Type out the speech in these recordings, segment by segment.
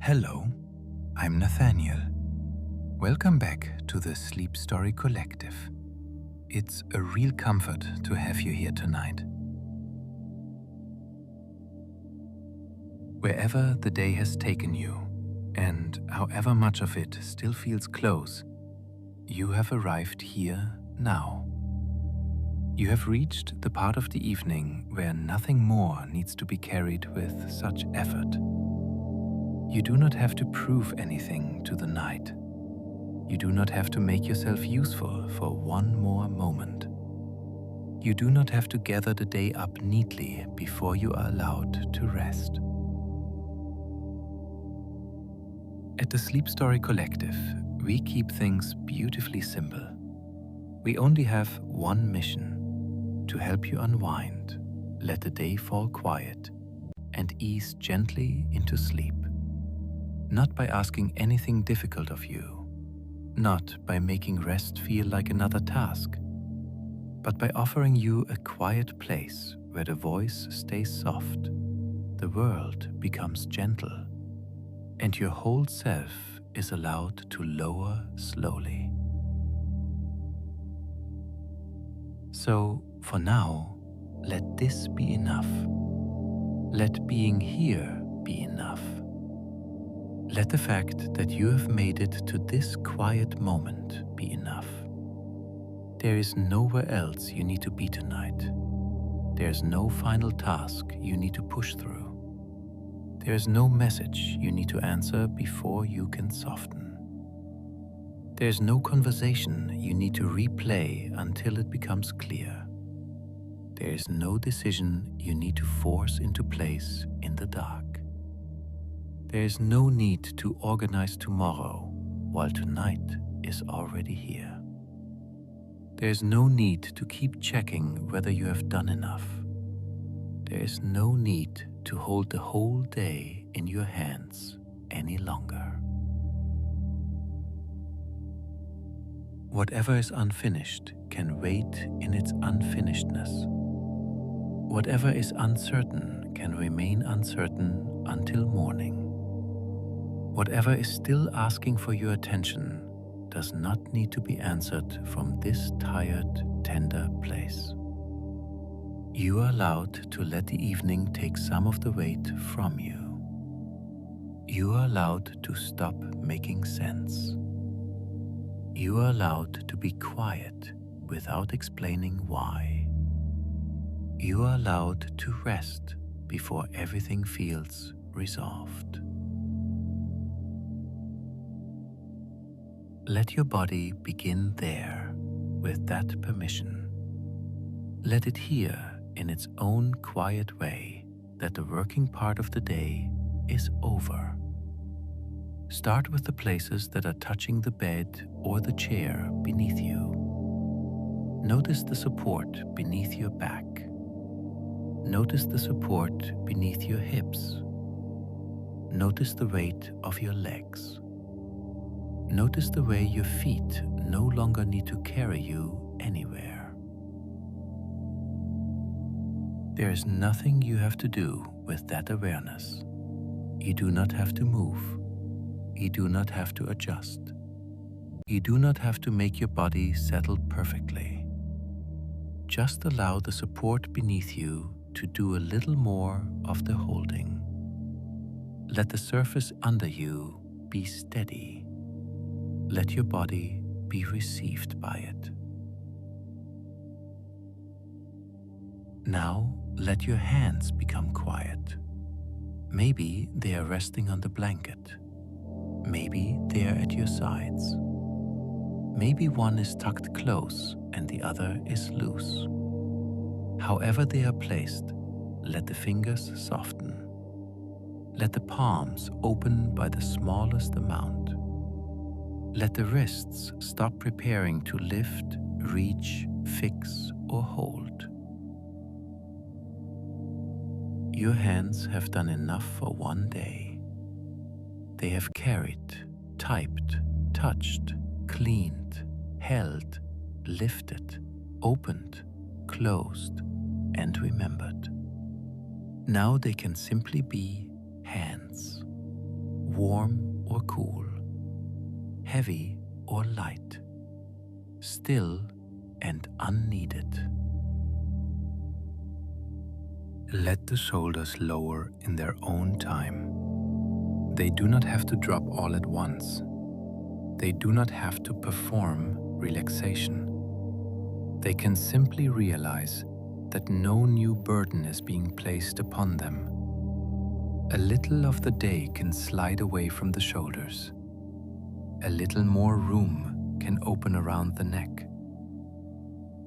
Hello, I'm Nathaniel. Welcome back to the SleepStory Collective. It's a real comfort to have you here tonight. Wherever the day has taken you, and however much of it still feels close, you have arrived here now. You have reached the part of the evening where nothing more needs to be carried with such effort. You do not have to prove anything to the night. You do not have to make yourself useful for one more moment. You do not have to gather the day up neatly before you are allowed to rest. At the SleepStory Collective, we keep things beautifully simple. We only have one mission: to help you unwind, let the day fall quiet, and ease gently into sleep. Not by asking anything difficult of you, not by making rest feel like another task, but by offering you a quiet place where the voice stays soft, the world becomes gentle, and your whole self is allowed to lower slowly. So, for now, let this be enough. Let being here be enough. Let the fact that you have made it to this quiet moment be enough. There is nowhere else you need to be tonight. There is no final task you need to push through. There is no message you need to answer before you can soften. There is no conversation you need to replay until it becomes clear. There is no decision you need to force into place in the dark. There is no need to organize tomorrow while tonight is already here. There is no need to keep checking whether you have done enough. There is no need to hold the whole day in your hands any longer. Whatever is unfinished can wait in its unfinishedness. Whatever is uncertain can remain uncertain until morning. Whatever is still asking for your attention does not need to be answered from this tired, tender place. You are allowed to let the evening take some of the weight from you. You are allowed to stop making sense. You are allowed to be quiet without explaining why. You are allowed to rest before everything feels resolved. Let your body begin there with that permission. Let it hear in its own quiet way that the working part of the day is over. Start with the places that are touching the bed or the chair beneath you. Notice the support beneath your back. Notice the support beneath your hips. Notice the weight of your legs. Notice the way your feet no longer need to carry you anywhere. There is nothing you have to do with that awareness. You do not have to move. You do not have to adjust. You do not have to make your body settle perfectly. Just allow the support beneath you to do a little more of the holding. Let the surface under you be steady. Let your body be received by it. Now let your hands become quiet. Maybe they are resting on the blanket. Maybe they are at your sides. Maybe one is tucked close and the other is loose. However they are placed, let the fingers soften. Let the palms open by the smallest amount. Let the wrists stop preparing to lift, reach, fix, or hold. Your hands have done enough for one day. They have carried, typed, touched, cleaned, held, lifted, opened, closed, and remembered. Now they can simply be hands. warm or cool, heavy or light, still and unneeded. Let the shoulders lower in their own time. They do not have to drop all at once. They do not have to perform relaxation. They can simply realize that no new burden is being placed upon them. A little of the day can slide away from the shoulders. A little more room can open around the neck.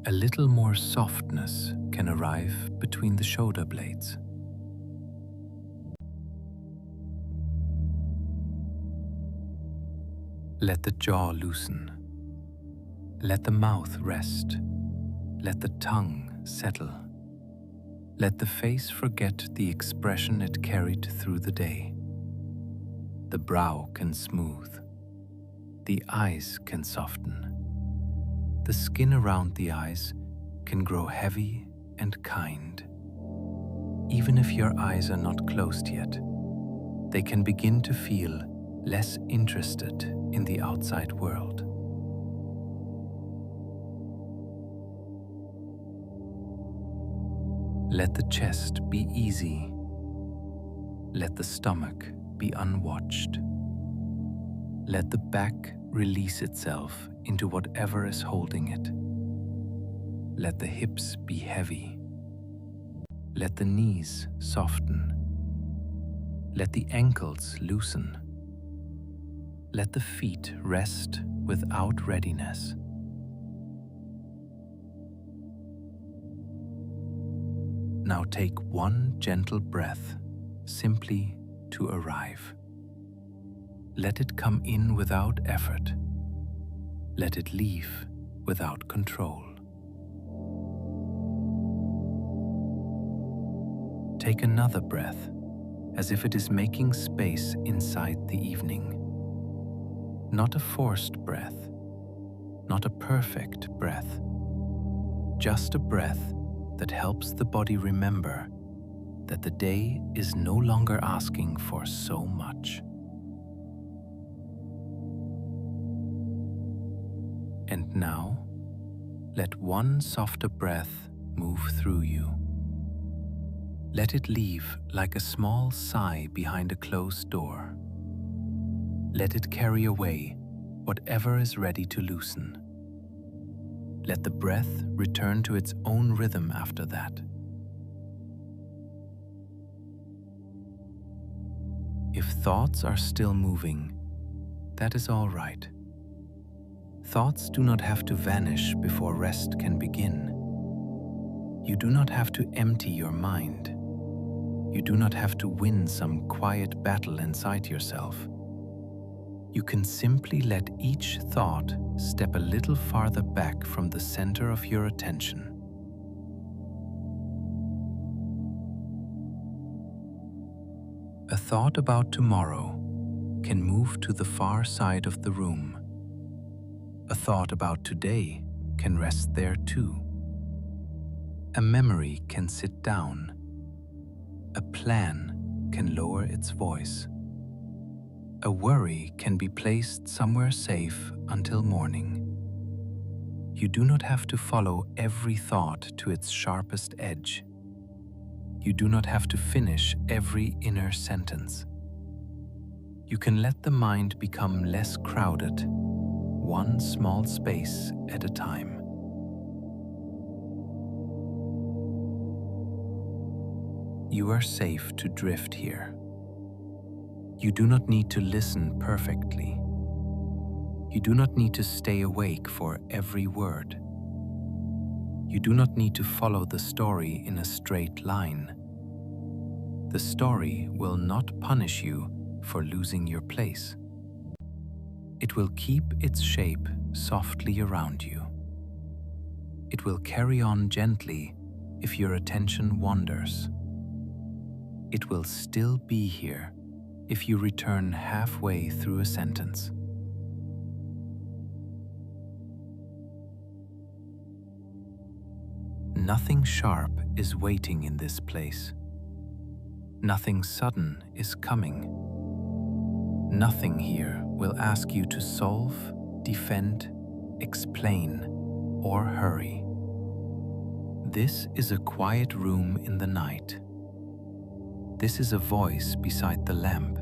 A little more softness can arrive between the shoulder blades. Let the jaw loosen. Let the mouth rest. Let the tongue settle. Let the face forget the expression it carried through the day. The brow can smooth. The eyes can soften. The skin around the eyes can grow heavy and kind. Even if your eyes are not closed yet, they can begin to feel less interested in the outside world. Let the chest be easy. Let the stomach be unwatched. Let the back release itself into whatever is holding it. Let the hips be heavy. Let the knees soften. Let the ankles loosen. Let the feet rest without readiness. Now take one gentle breath, simply to arrive. Let it come in without effort. Let it leave without control. Take another breath, as if it is making space inside the evening. Not a forced breath, not a perfect breath, just a breath that helps the body remember that the day is no longer asking for so much. And now, let one softer breath move through you. Let it leave like a small sigh behind a closed door. Let it carry away whatever is ready to loosen. Let the breath return to its own rhythm after that. If thoughts are still moving, that is all right. Thoughts do not have to vanish before rest can begin. You do not have to empty your mind. You do not have to win some quiet battle inside yourself. You can simply let each thought step a little farther back from the center of your attention. A thought about tomorrow can move to the far side of the room. A thought about today can rest there too. A memory can sit down. A plan can lower its voice. A worry can be placed somewhere safe until morning. You do not have to follow every thought to its sharpest edge. You do not have to finish every inner sentence. You can let the mind become less crowded, one small space at a time. You are safe to drift here. You do not need to listen perfectly. You do not need to stay awake for every word. You do not need to follow the story in a straight line. The story will not punish you for losing your place. It will keep its shape softly around you. It will carry on gently if your attention wanders. It will still be here if you return halfway through a sentence. Nothing sharp is waiting in this place. Nothing sudden is coming. Nothing here will ask you to solve, defend, explain, or hurry. This is a quiet room in the night. This is a voice beside the lamp.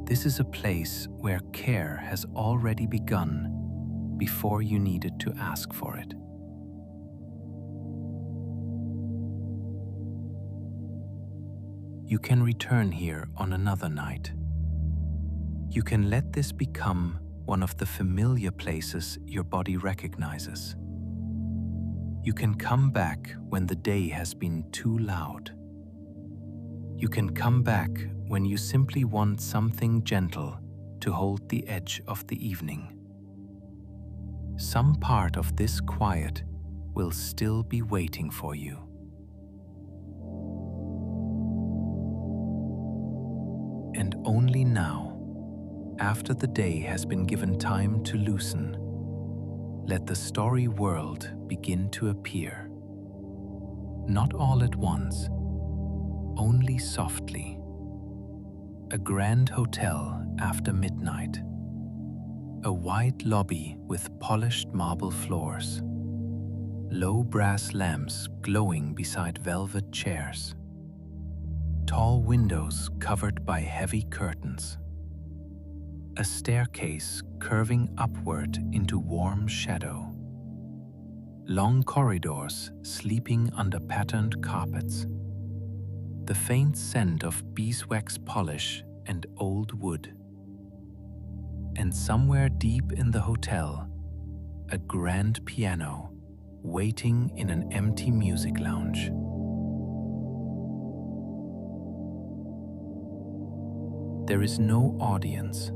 This is a place where care has already begun before you needed to ask for it. You can return here on another night. You can let this become one of the familiar places your body recognizes. You can come back when the day has been too loud. You can come back when you simply want something gentle to hold the edge of the evening. Some part of this quiet will still be waiting for you. And only now, after the day has been given time to loosen, let the story world begin to appear. Not all at once, only softly. A grand hotel after midnight. A wide lobby with polished marble floors. Low brass lamps glowing beside velvet chairs. Tall windows covered by heavy curtains. A staircase curving upward into warm shadow. Long corridors sleeping under patterned carpets. The faint scent of beeswax polish and old wood. And somewhere deep in the hotel, a grand piano waiting in an empty music lounge. There is no audience.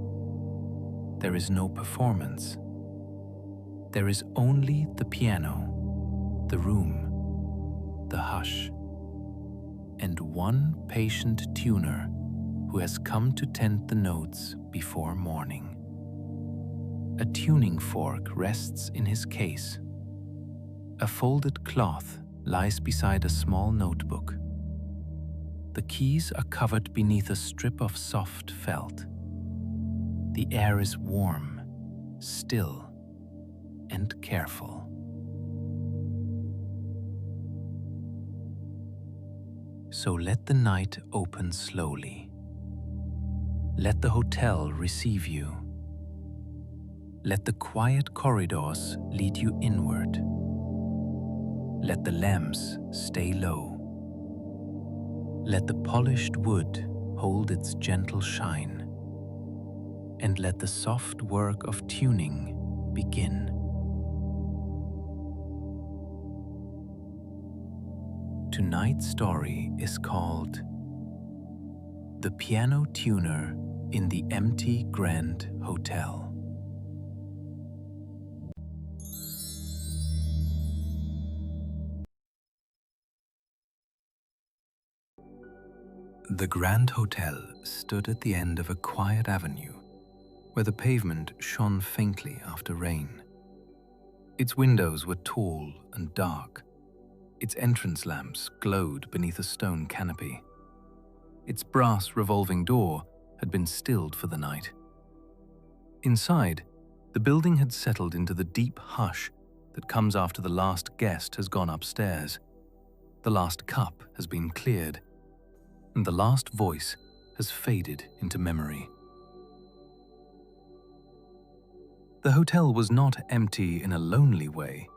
There is no performance. There is only the piano, the room, the hush, and one patient tuner who has come to tend the notes before morning. A tuning fork rests in his case. A folded cloth lies beside a small notebook. The keys are covered beneath a strip of soft felt. The air is warm, still, and careful. So let the night open slowly. Let the hotel receive you. Let the quiet corridors lead you inward. Let the lamps stay low. Let the polished wood hold its gentle shine. And let the soft work of tuning begin. Tonight's story is called The Piano Tuner in the Empty Grand Hotel. The Grand Hotel stood at the end of a quiet avenue where the pavement shone faintly after rain. Its windows were tall and dark. Its entrance lamps glowed beneath a stone canopy. Its brass revolving door had been stilled for the night. Inside, the building had settled into the deep hush that comes after the last guest has gone upstairs. The last cup has been cleared, and the last voice has faded into memory. The hotel was not empty in a lonely way.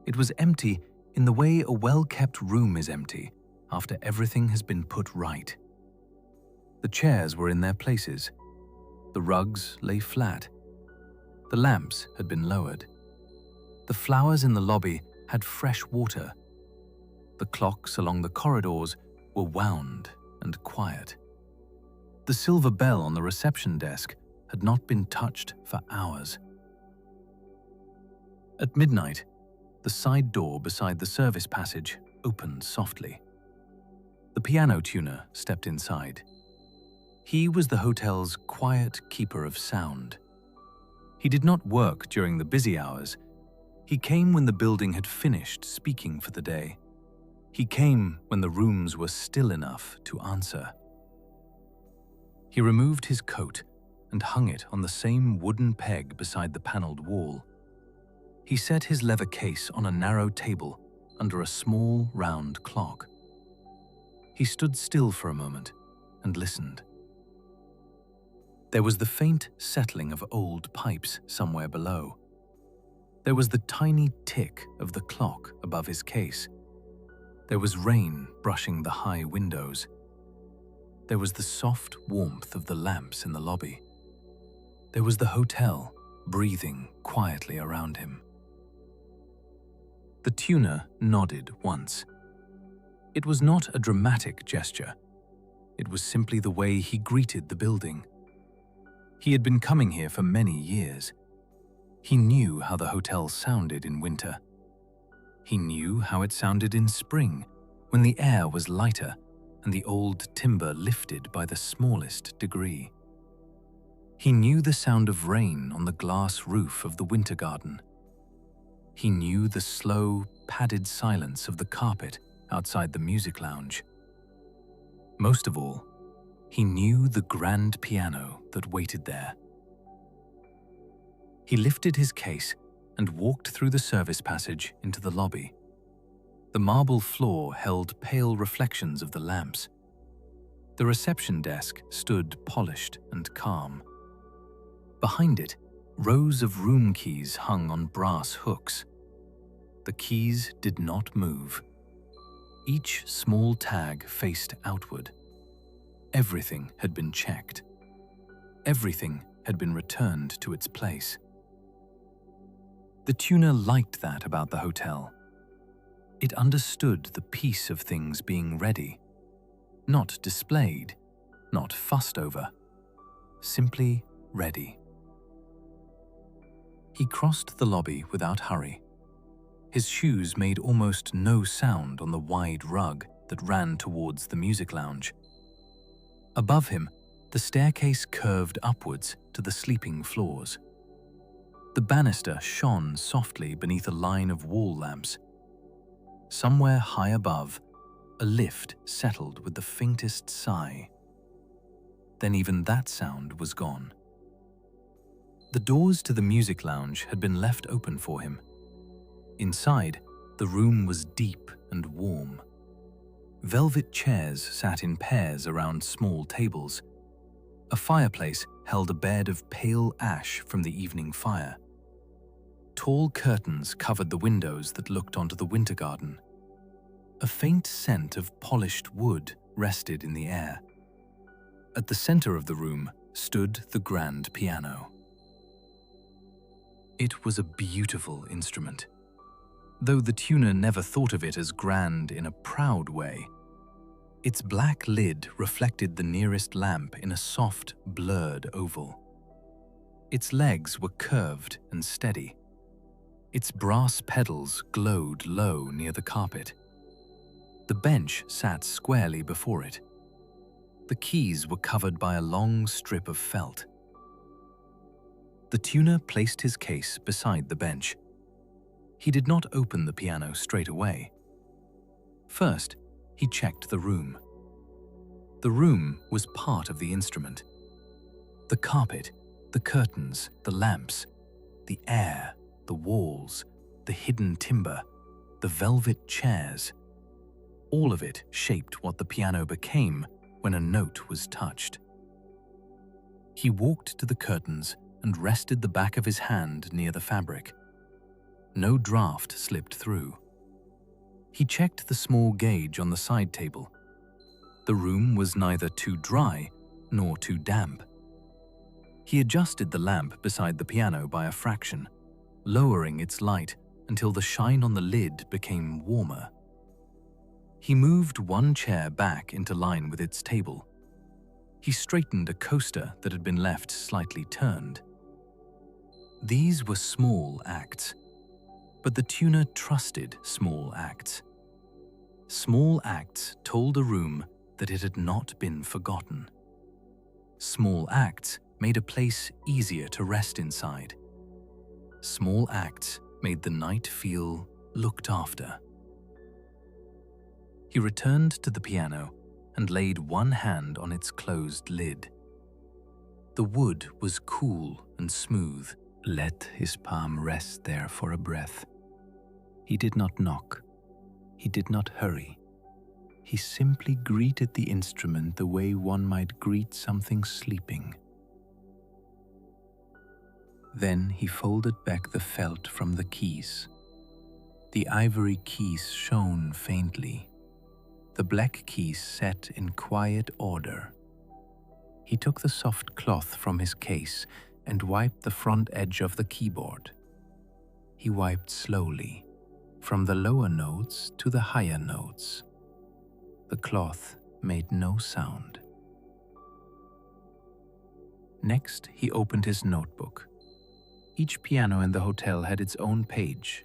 It was empty in the way a well-kept room is empty after everything has been put right. The chairs were in their places. The rugs lay flat. The lamps had been lowered. The flowers in the lobby had fresh water. The clocks along the corridors were wound and quiet. The silver bell on the reception desk had not been touched for hours. At midnight, the side door beside the service passage opened softly. The piano tuner stepped inside. He was the hotel's quiet keeper of sound. He did not work during the busy hours. He came when the building had finished speaking for the day. He came when the rooms were still enough to answer. He removed his coat and hung it on the same wooden peg beside the paneled wall. He set his leather case on a narrow table under a small, round clock. He stood still for a moment and listened. There was the faint settling of old pipes somewhere below. There was the tiny tick of the clock above his case. There was rain brushing the high windows. There was the soft warmth of the lamps in the lobby. There was the hotel breathing quietly around him. The tuner nodded once. It was not a dramatic gesture. It was simply the way he greeted the building. He had been coming here for many years. He knew how the hotel sounded in winter. He knew how it sounded in spring, when the air was lighter and the old timber lifted by the smallest degree. He knew the sound of rain on the glass roof of the winter garden. He knew the slow, padded silence of the carpet outside the music lounge. Most of all, he knew the grand piano that waited there. He lifted his case and walked through the service passage into the lobby. The marble floor held pale reflections of the lamps. The reception desk stood polished and calm. Behind it, rows of room keys hung on brass hooks. The keys did not move. Each small tag faced outward. Everything had been checked. Everything had been returned to its place. The tuner liked that about the hotel. It understood the peace of things being ready, not displayed, not fussed over, simply ready. He crossed the lobby without hurry. His shoes made almost no sound on the wide rug that ran towards the music lounge. Above him, the staircase curved upwards to the sleeping floors. The banister shone softly beneath a line of wall lamps. Somewhere high above, a lift settled with the faintest sigh. Then even that sound was gone. The doors to the music lounge had been left open for him. Inside, the room was deep and warm. Velvet chairs sat in pairs around small tables. A fireplace held a bed of pale ash from the evening fire. Tall curtains covered the windows that looked onto the winter garden. A faint scent of polished wood rested in the air. At the center of the room stood the grand piano. It was a beautiful instrument. Though the tuner never thought of it as grand in a proud way, its black lid reflected the nearest lamp in a soft, blurred oval. Its legs were curved and steady. Its brass pedals glowed low near the carpet. The bench sat squarely before it. The keys were covered by a long strip of felt. The tuner placed his case beside the bench. He did not open the piano straight away. First, he checked the room. The room was part of the instrument. The carpet, the curtains, the lamps, the air, the walls, the hidden timber, the velvet chairs. All of it shaped what the piano became when a note was touched. He walked to the curtains and rested the back of his hand near the fabric. No draft slipped through. He checked the small gauge on the side table. The room was neither too dry nor too damp. He adjusted the lamp beside the piano by a fraction, lowering its light until the shine on the lid became warmer. He moved one chair back into line with its table. He straightened a coaster that had been left slightly turned. These were small acts, but the tuner trusted small acts. Small acts told a room that it had not been forgotten. Small acts made a place easier to rest inside. Small acts made the night feel looked after. He returned to the piano and laid one hand on its closed lid. The wood was cool and smooth. Let his palm rest there for a breath. He did not knock. He did not hurry. He simply greeted the instrument the way one might greet something sleeping. Then he folded back the felt from the keys. The ivory keys shone faintly. The black keys sat in quiet order. He took the soft cloth from his case and wiped the front edge of the keyboard. He wiped slowly, from the lower notes to the higher notes. The cloth made no sound. Next, he opened his notebook. Each piano in the hotel had its own page.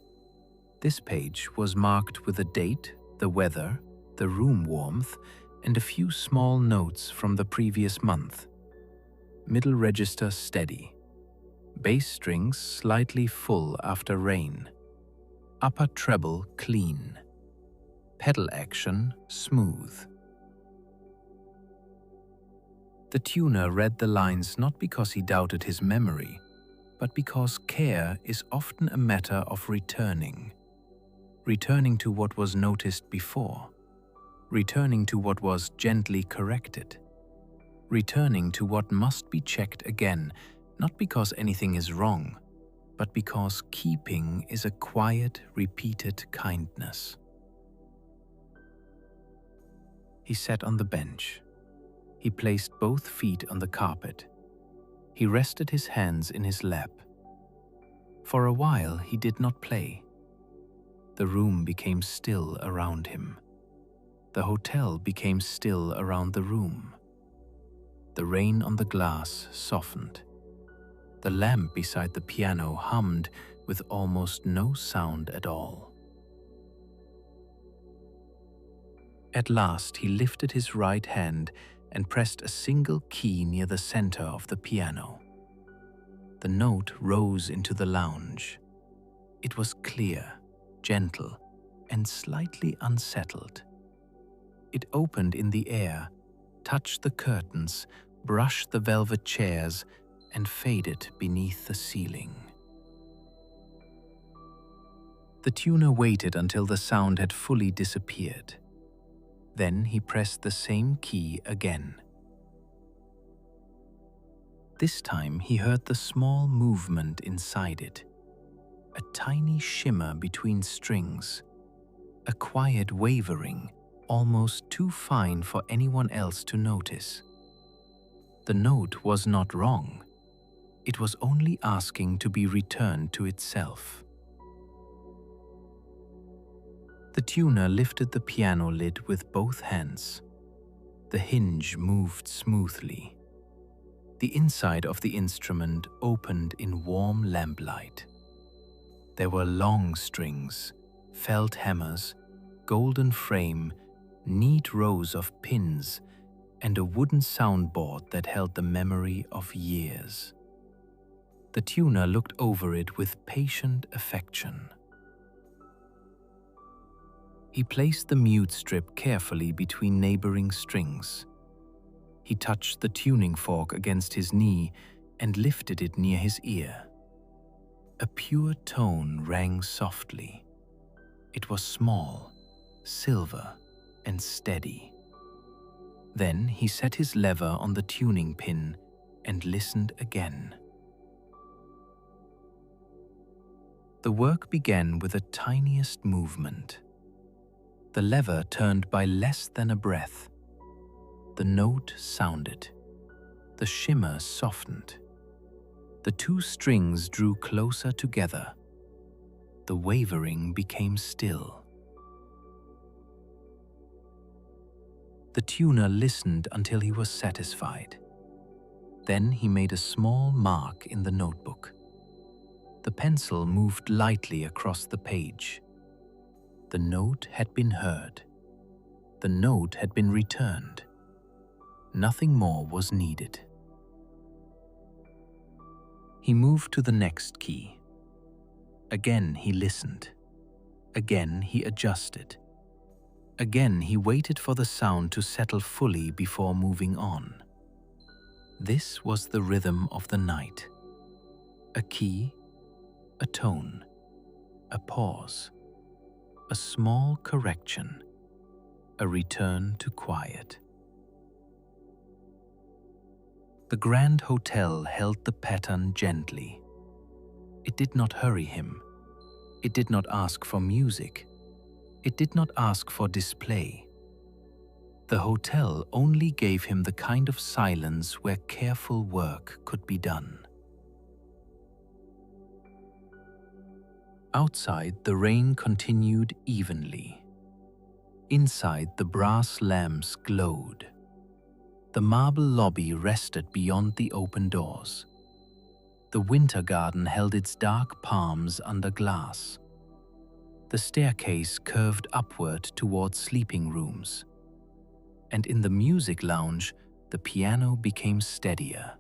This page was marked with the date, the weather, the room warmth, and a few small notes from the previous month. Middle register steady. Bass strings slightly full after rain. Upper treble clean. Pedal action smooth. The tuner read the lines not because he doubted his memory, but because care is often a matter of returning. Returning to what was noticed before. Returning to what was gently corrected. Returning to what must be checked again, not because anything is wrong, but because keeping is a quiet, repeated kindness. He sat on the bench. He placed both feet on the carpet. He rested his hands in his lap. For a while he did not play. The room became still around him. The hotel became still around the room. The rain on the glass softened. The lamp beside the piano hummed with almost no sound at all. At last he lifted his right hand and pressed a single key near the center of the piano. The note rose into the lounge. It was clear, gentle, and slightly unsettled. It opened in the air, touched the curtains, brushed the velvet chairs, and faded beneath the ceiling. The tuner waited until the sound had fully disappeared. Then he pressed the same key again. This time he heard the small movement inside it, a tiny shimmer between strings, a quiet wavering, almost too fine for anyone else to notice. The note was not wrong. It was only asking to be returned to itself. The tuner lifted the piano lid with both hands. The hinge moved smoothly. The inside of the instrument opened in warm lamplight. There were long strings, felt hammers, golden frame, neat rows of pins, and a wooden soundboard that held the memory of years. The tuner looked over it with patient affection. He placed the mute strip carefully between neighboring strings. He touched the tuning fork against his knee and lifted it near his ear. A pure tone rang softly. It was small, silver, and steady. Then he set his lever on the tuning pin and listened again. The work began with the tiniest movement. The lever turned by less than a breath. The note sounded. The shimmer softened. The two strings drew closer together. The wavering became still. The tuner listened until he was satisfied. Then he made a small mark in the notebook. The pencil moved lightly across the page. The note had been heard. The note had been returned. Nothing more was needed. He moved to the next key. Again he listened. Again he adjusted. Again he waited for the sound to settle fully before moving on. This was the rhythm of the night. A key, a tone, a pause, a small correction, a return to quiet. The Grand Hotel held the pattern gently. It did not hurry him. It did not ask for music. It did not ask for display. The hotel only gave him the kind of silence where careful work could be done. Outside, the rain continued evenly. Inside, the brass lamps glowed. The marble lobby rested beyond the open doors. The winter garden held its dark palms under glass. The staircase curved upward towards sleeping rooms. And in the music lounge, the piano became steadier,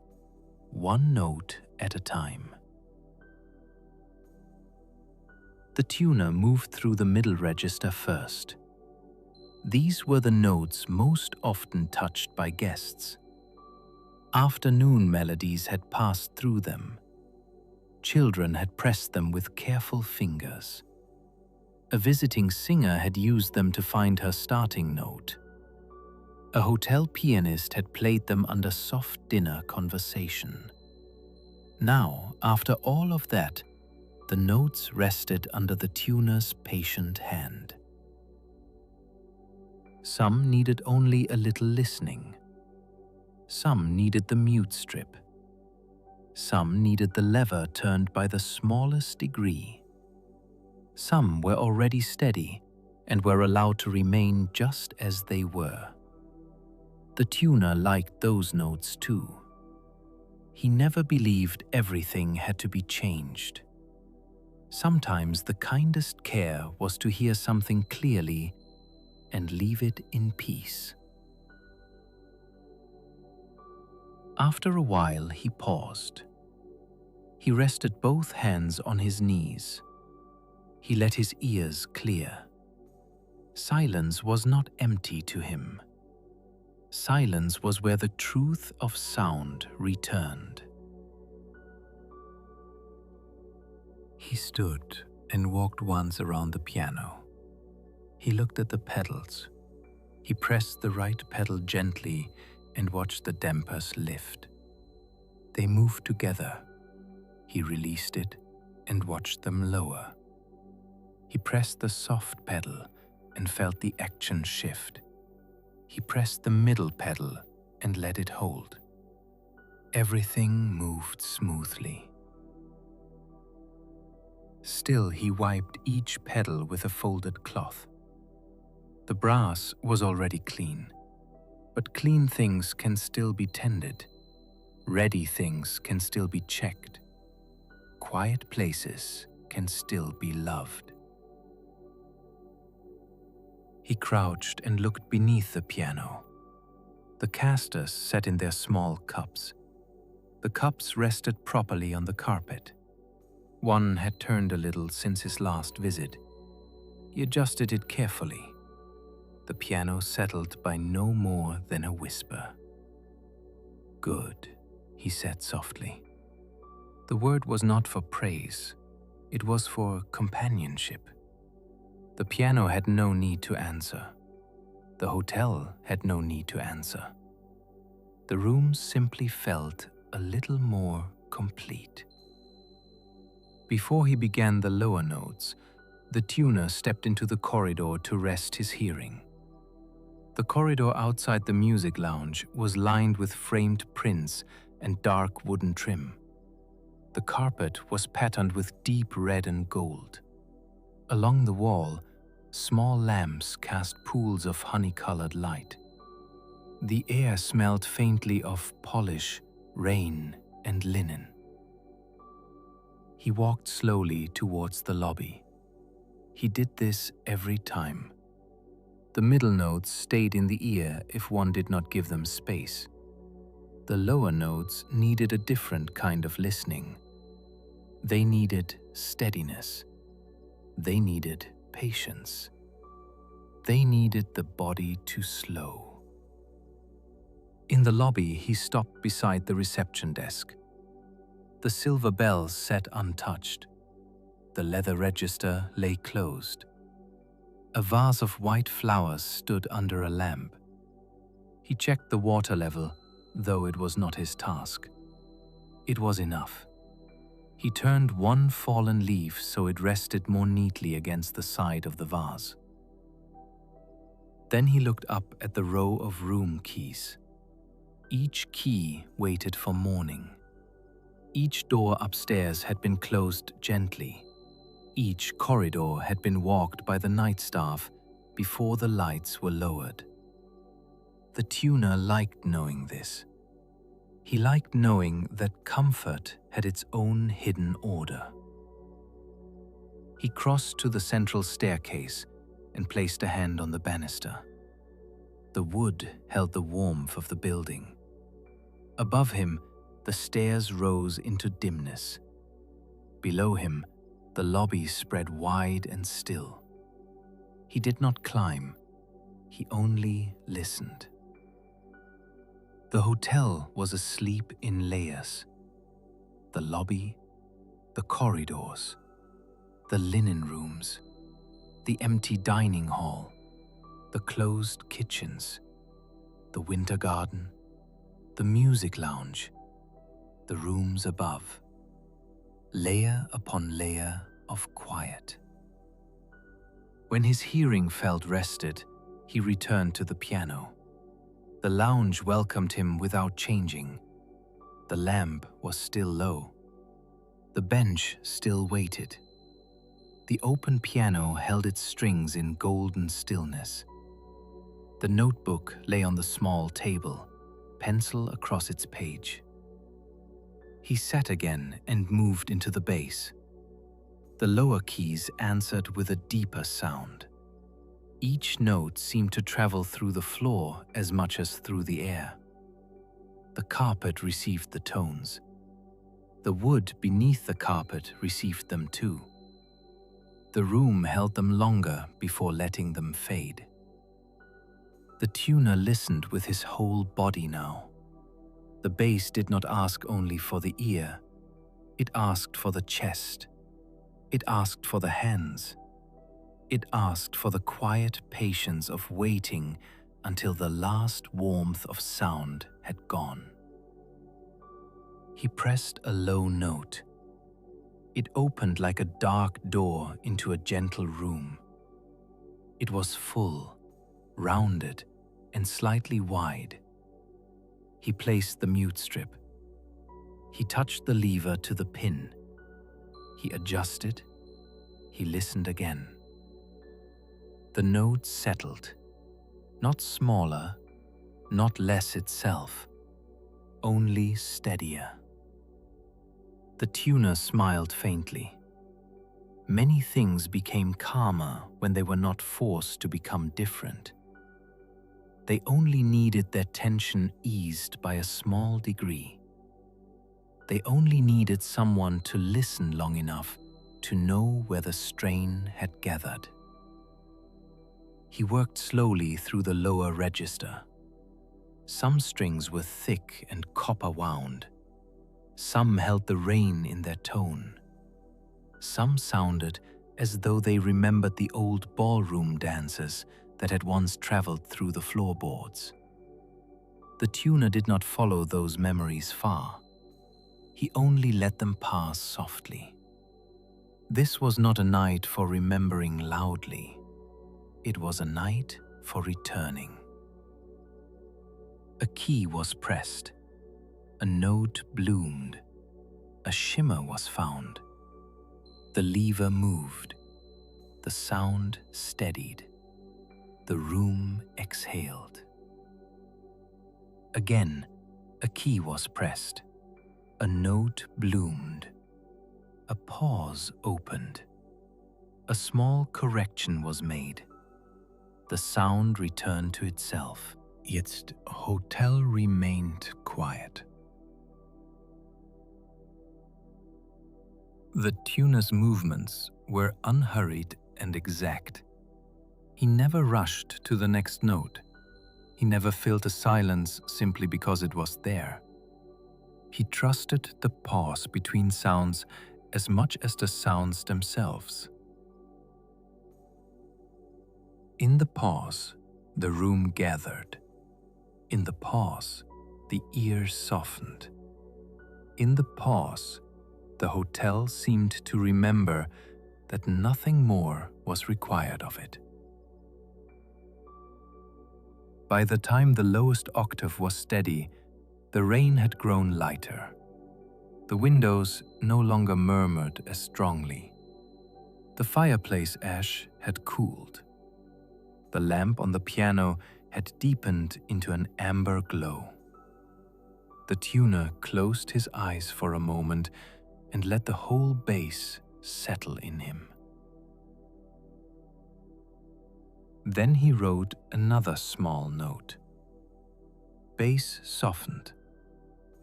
one note at a time. The tuner moved through the middle register first. These were the notes most often touched by guests. Afternoon melodies had passed through them. Children had pressed them with careful fingers. A visiting singer had used them to find her starting note. A hotel pianist had played them under soft dinner conversation. Now, after all of that, the notes rested under the tuner's patient hand. Some needed only a little listening. Some needed the mute strip. Some needed the lever turned by the smallest degree. Some were already steady and were allowed to remain just as they were. The tuner liked those notes too. He never believed everything had to be changed. Sometimes the kindest care was to hear something clearly and leave it in peace. After a while, he paused. He rested both hands on his knees. He let his ears clear. Silence was not empty to him. Silence was where the truth of sound returned. He stood and walked once around the piano. He looked at the pedals. He pressed the right pedal gently and watched the dampers lift. They moved together. He released it and watched them lower. He pressed the soft pedal and felt the action shift. He pressed the middle pedal and let it hold. Everything moved smoothly. Still, he wiped each pedal with a folded cloth. The brass was already clean, but clean things can still be tended. Ready things can still be checked. Quiet places can still be loved. He crouched and looked beneath the piano. The casters sat in their small cups. The cups rested properly on the carpet. One had turned a little since his last visit. He adjusted it carefully. The piano settled by no more than a whisper. "Good," he said softly. The word was not for praise. It was for companionship. The piano had no need to answer. The hotel had no need to answer. The room simply felt a little more complete. Before he began the lower notes, the tuner stepped into the corridor to rest his hearing. The corridor outside the music lounge was lined with framed prints and dark wooden trim. The carpet was patterned with deep red and gold. Along the wall, small lamps cast pools of honey-colored light. The air smelled faintly of polish, rain, and linen. He walked slowly towards the lobby. He did this every time. The middle notes stayed in the ear if one did not give them space. The lower notes needed a different kind of listening. They needed steadiness. They needed patience. They needed the body to slow. In the lobby, he stopped beside the reception desk. The silver bells sat untouched. The leather register lay closed. A vase of white flowers stood under a lamp. He checked the water level, though it was not his task. It was enough. He turned one fallen leaf so it rested more neatly against the side of the vase. Then he looked up at the row of room keys. Each key waited for morning. Each door upstairs had been closed gently. Each corridor had been walked by the night staff before the lights were lowered. The tuner liked knowing this. He liked knowing that comfort had its own hidden order. He crossed to the central staircase and placed a hand on the banister. The wood held the warmth of the building. Above him, the stairs rose into dimness. Below him, the lobby spread wide and still. He did not climb. He only listened. The hotel was asleep in layers. The lobby, the corridors, the linen rooms, the empty dining hall, the closed kitchens, the winter garden, the music lounge, the rooms above. Layer upon layer of quiet. When his hearing felt rested, he returned to the piano. The lounge welcomed him without changing. The lamp was still low. The bench still waited. The open piano held its strings in golden stillness. The notebook lay on the small table, pencil across its page. He sat again and moved into the bass. The lower keys answered with a deeper sound. Each note seemed to travel through the floor as much as through the air. The carpet received the tones. The wood beneath the carpet received them too. The room held them longer before letting them fade. The tuner listened with his whole body now. The bass did not ask only for the ear. It asked for the chest. It asked for the hands. It asked for the quiet patience of waiting until the last warmth of sound had gone. He pressed a low note. It opened like a dark door into a gentle room. It was full, rounded, and slightly wide. He placed the mute strip. He touched the lever to the pin. He adjusted. He listened again. The note settled, not smaller, not less itself, only steadier. The tuner smiled faintly. Many things became calmer when they were not forced to become different. They only needed their tension eased by a small degree. They only needed someone to listen long enough to know where the strain had gathered. He worked slowly through the lower register. Some strings were thick and copper-wound. Some held the rain in their tone. Some sounded as though they remembered the old ballroom dances that had once traveled through the floorboards. The tuner did not follow those memories far. He only let them pass softly. This was not a night for remembering loudly. It was a night for returning. A key was pressed. A note bloomed. A shimmer was found. The lever moved. The sound steadied. The room exhaled. Again, a key was pressed. A note bloomed. A pause opened. A small correction was made. The sound returned to itself, yet hotel remained quiet. The tuner's movements were unhurried and exact. He never rushed to the next note. He never filled a silence simply because it was there. He trusted the pause between sounds as much as the sounds themselves. In the pause, the room gathered. In the pause, the ears softened. In the pause, the hotel seemed to remember that nothing more was required of it. By the time the lowest octave was steady, the rain had grown lighter. The windows no longer murmured as strongly. The fireplace ash had cooled. The lamp on the piano had deepened into an amber glow. The tuner closed his eyes for a moment and let the whole bass settle in him. Then he wrote another small note. Bass softened.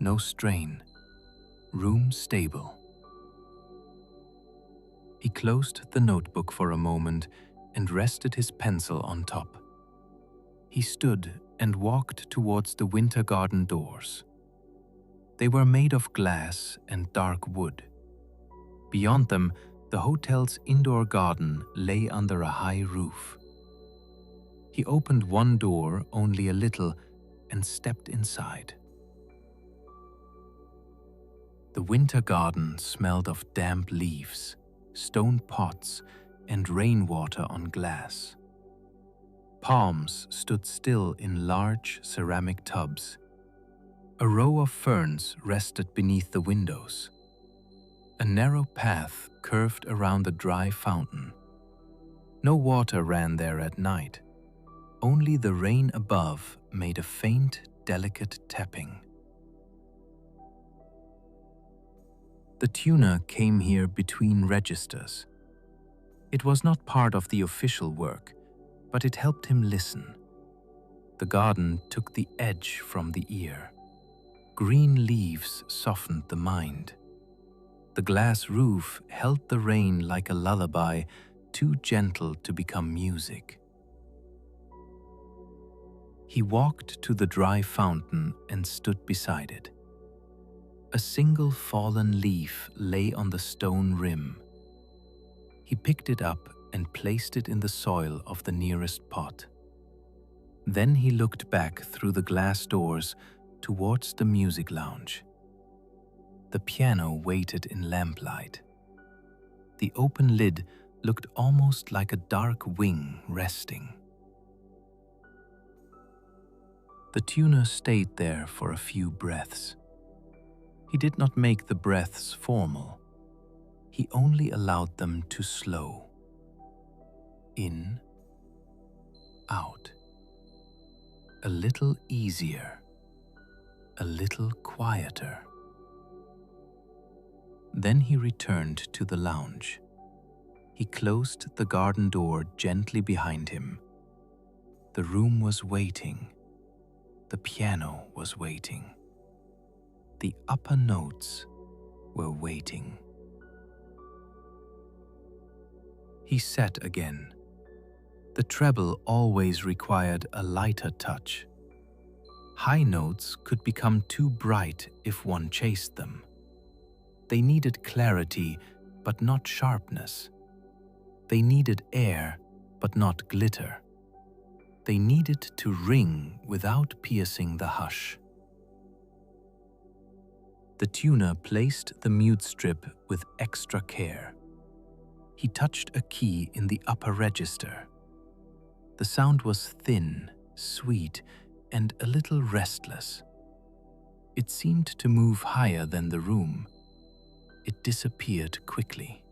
No strain. Room stable. He closed the notebook for a moment and rested his pencil on top. He stood and walked towards the winter garden doors. They were made of glass and dark wood. Beyond them, the hotel's indoor garden lay under a high roof. He opened one door only a little and stepped inside. The winter garden smelled of damp leaves, stone pots, and rainwater on glass. Palms stood still in large ceramic tubs. A row of ferns rested beneath the windows. A narrow path curved around a dry fountain. No water ran there at night. Only the rain above made a faint, delicate tapping. The tuner came here between registers. It was not part of the official work, but it helped him listen. The garden took the edge from the ear. Green leaves softened the mind. The glass roof held the rain like a lullaby, too gentle to become music. He walked to the dry fountain and stood beside it. A single fallen leaf lay on the stone rim. He picked it up and placed it in the soil of the nearest pot. Then he looked back through the glass doors towards the music lounge. The piano waited in lamplight. The open lid looked almost like a dark wing resting. The tuner stayed there for a few breaths. He did not make the breaths formal. He only allowed them to slow. In, out. A little easier, a little quieter. Then he returned to the lounge. He closed the garden door gently behind him. The room was waiting. The piano was waiting. The upper notes were waiting. He sat again. The treble always required a lighter touch. High notes could become too bright if one chased them. They needed clarity, but not sharpness. They needed air, but not glitter. They needed to ring without piercing the hush. The tuner placed the mute strip with extra care. He touched a key in the upper register. The sound was thin, sweet, and a little restless. It seemed to move higher than the room. It disappeared quickly.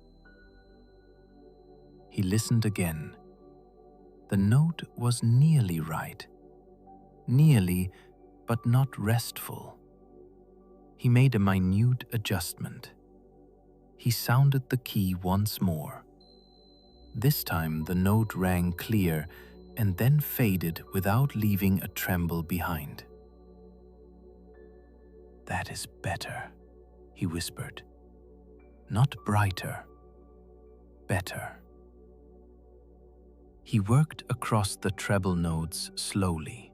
He listened again. The note was nearly right. Nearly, but not restful. He made a minute adjustment. He sounded the key once more. This time the note rang clear and then faded without leaving a tremble behind. "That is better," he whispered. "Not brighter, better." He worked across the treble notes slowly.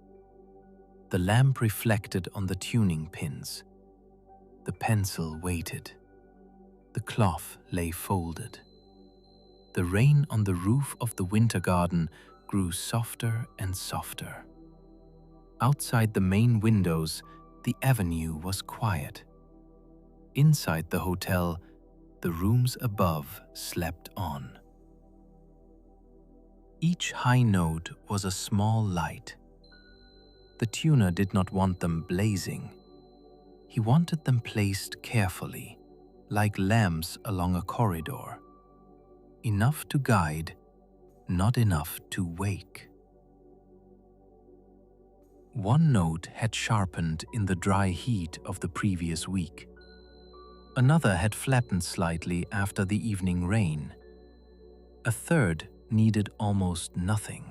The lamp reflected on the tuning pins. The pencil waited. The cloth lay folded. The rain on the roof of the winter garden grew softer and softer. Outside the main windows, the avenue was quiet. Inside the hotel, the rooms above slept on. Each high note was a small light. The tuner did not want them blazing. He wanted them placed carefully, like lamps along a corridor. Enough to guide, not enough to wake. One note had sharpened in the dry heat of the previous week. Another had flattened slightly after the evening rain. A third needed almost nothing.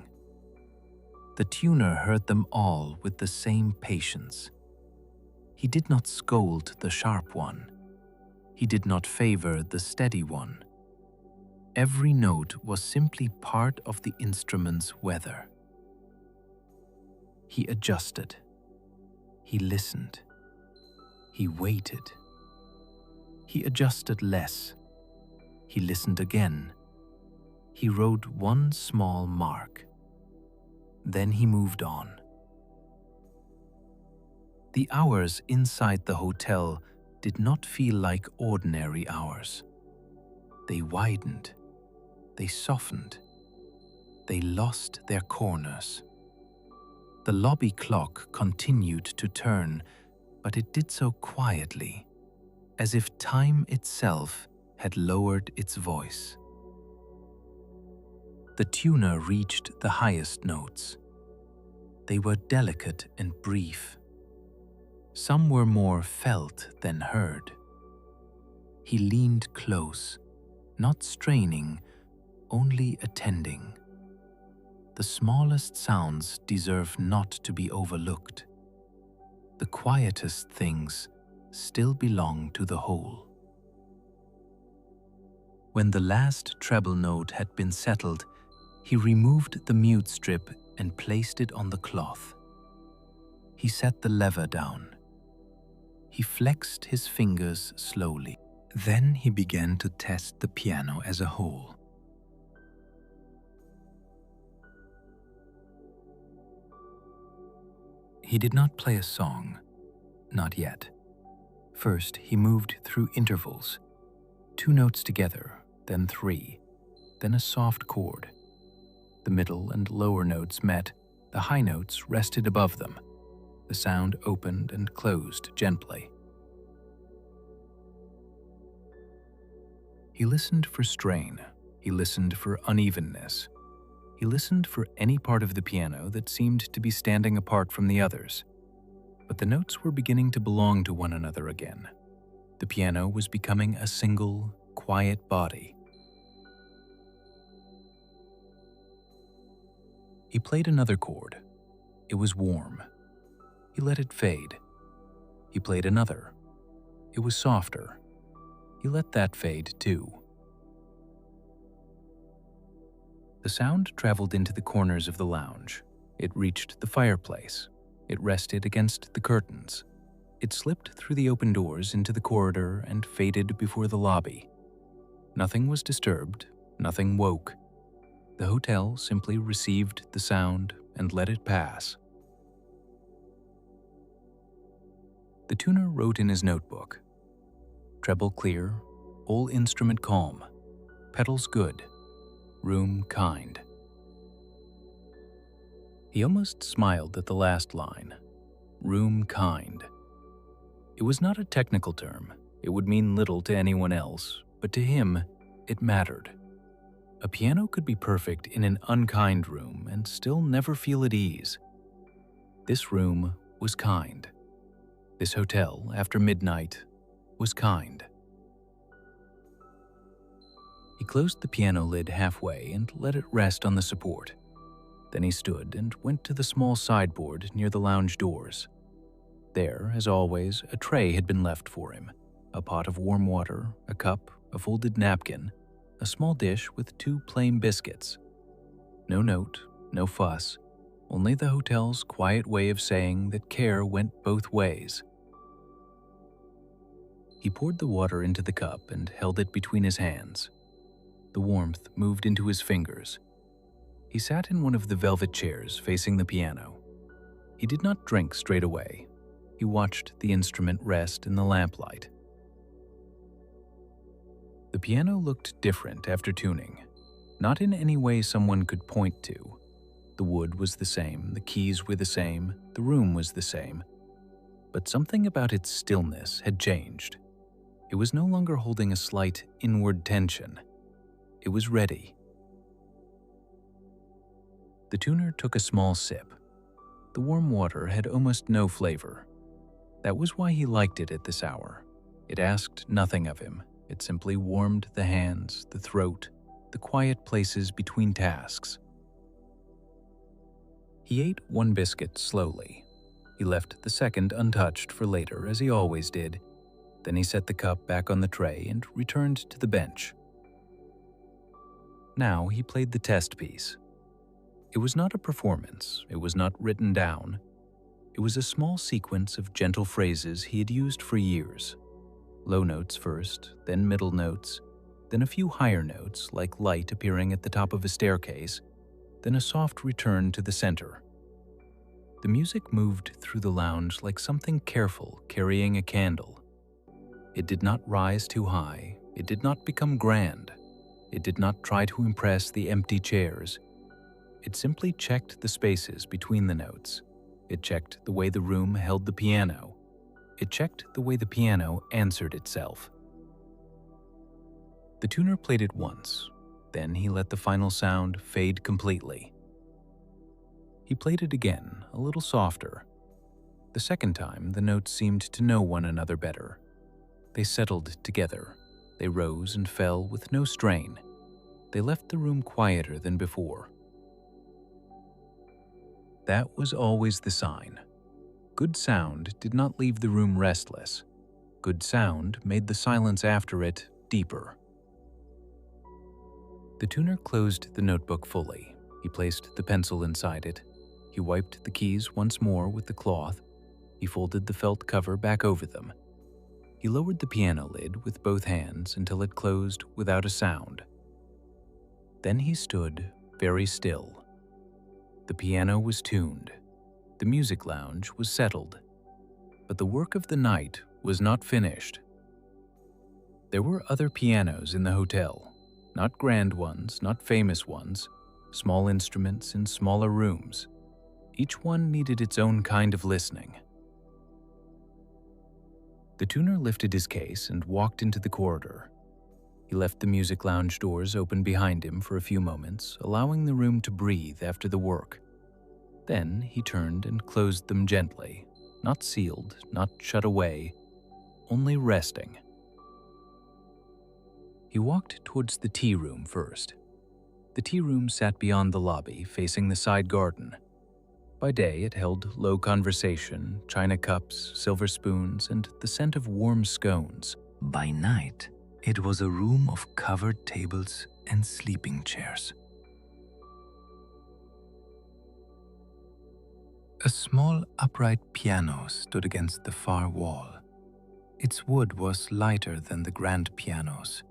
The tuner heard them all with the same patience. He did not scold the sharp one. He did not favor the steady one. Every note was simply part of the instrument's weather. He adjusted. He listened. He waited. He adjusted less. He listened again. He wrote one small mark. Then he moved on. The hours inside the hotel did not feel like ordinary hours. They widened. They softened. They lost their corners. The lobby clock continued to turn, but it did so quietly, as if time itself had lowered its voice. The tuner reached the highest notes. They were delicate and brief. Some were more felt than heard. He leaned close, not straining, only attending. The smallest sounds deserve not to be overlooked. The quietest things still belong to the whole. When the last treble note had been settled, he removed the mute strip and placed it on the cloth. He set the lever down. He flexed his fingers slowly. Then he began to test the piano as a whole. He did not play a song, not yet. First, he moved through intervals, 2 notes together, then 3, then a soft chord. The middle and lower notes met, the high notes rested above them. The sound opened and closed gently. He listened for strain. He listened for unevenness. He listened for any part of the piano that seemed to be standing apart from the others. But the notes were beginning to belong to one another again. The piano was becoming a single, quiet body. He played another chord. It was warm. He let it fade. He played another. It was softer. He let that fade too. The sound traveled into the corners of the lounge. It reached the fireplace. It rested against the curtains. It slipped through the open doors into the corridor and faded before the lobby. Nothing was disturbed. Nothing woke. The hotel simply received the sound and let it pass. The tuner wrote in his notebook, "Treble clear, whole instrument calm, pedals good, room kind." He almost smiled at the last line, room kind. It was not a technical term. It would mean little to anyone else, but to him, it mattered. A piano could be perfect in an unkind room and still never feel at ease. This room was kind. This hotel, after midnight, was kind. He closed the piano lid halfway and let it rest on the support. Then he stood and went to the small sideboard near the lounge doors. There, as always, a tray had been left for him, a pot of warm water, a cup, a folded napkin, a small dish with 2 plain biscuits. No note, no fuss, only the hotel's quiet way of saying that care went both ways. He poured the water into the cup and held it between his hands. The warmth moved into his fingers. He sat in one of the velvet chairs facing the piano. He did not drink straight away. He watched the instrument rest in the lamplight. The piano looked different after tuning, not in any way someone could point to. The wood was the same, the keys were the same, the room was the same. But something about its stillness had changed. It was no longer holding a slight inward tension. It was ready. The tuner took a small sip. The warm water had almost no flavor. That was why he liked it at this hour. It asked nothing of him. It simply warmed the hands, the throat, the quiet places between tasks. He ate one biscuit slowly. He left the second untouched for later, as he always did. Then he set the cup back on the tray and returned to the bench. Now he played the test piece. It was not a performance. It was not written down. It was a small sequence of gentle phrases he had used for years. Low notes first, then middle notes, then a few higher notes like light appearing at the top of a staircase, then a soft return to the center. The music moved through the lounge like something careful carrying a candle. It did not rise too high. It did not become grand. It did not try to impress the empty chairs. It simply checked the spaces between the notes. It checked the way the room held the piano. It checked the way the piano answered itself. The tuner played it once. Then he let the final sound fade completely. He played it again, a little softer. The second time, the notes seemed to know one another better. They settled together. They rose and fell with no strain. They left the room quieter than before. That was always the sign. Good sound did not leave the room restless. Good sound made the silence after it deeper. The tuner closed the notebook fully. He placed the pencil inside it. He wiped the keys once more with the cloth. He folded the felt cover back over them. He lowered the piano lid with both hands until it closed without a sound. Then he stood very still. The piano was tuned. The music lounge was settled. But the work of the night was not finished. There were other pianos in the hotel, not grand ones, not famous ones, small instruments in smaller rooms. Each one needed its own kind of listening. The tuner lifted his case and walked into the corridor. He left the music lounge doors open behind him for a few moments, allowing the room to breathe after the work. Then he turned and closed them gently, not sealed, not shut away, only resting. He walked towards the tea room first. The tea room sat beyond the lobby, facing the side garden. By day, it held low conversation, china cups, silver spoons, and the scent of warm scones. By night, it was a room of covered tables and sleeping chairs. A small upright piano stood against the far wall. Its wood was lighter than the grand pianos.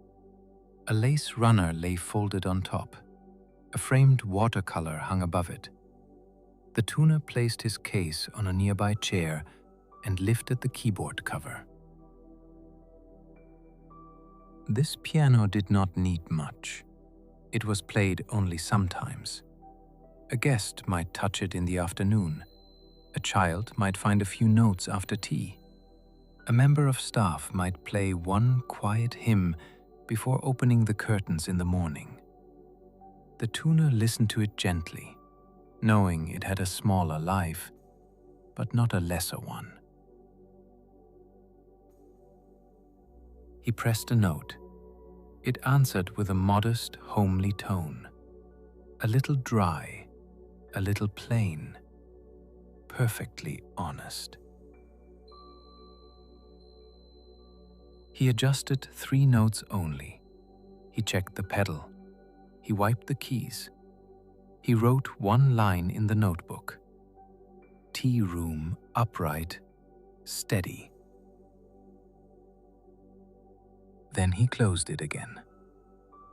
A lace runner lay folded on top. A framed watercolor hung above it. The tuner placed his case on a nearby chair and lifted the keyboard cover. This piano did not need much. It was played only sometimes. A guest might touch it in the afternoon. A child might find a few notes after tea. A member of staff might play one quiet hymn before opening the curtains in the morning. The tuner listened to it gently, knowing it had a smaller life, but not a lesser one. He pressed a note. It answered with a modest, homely tone. A little dry, a little plain, perfectly honest. He adjusted 3 notes only. He checked the pedal. He wiped the keys. He wrote one line in the notebook: "Tea room, upright, steady." Then he closed it again.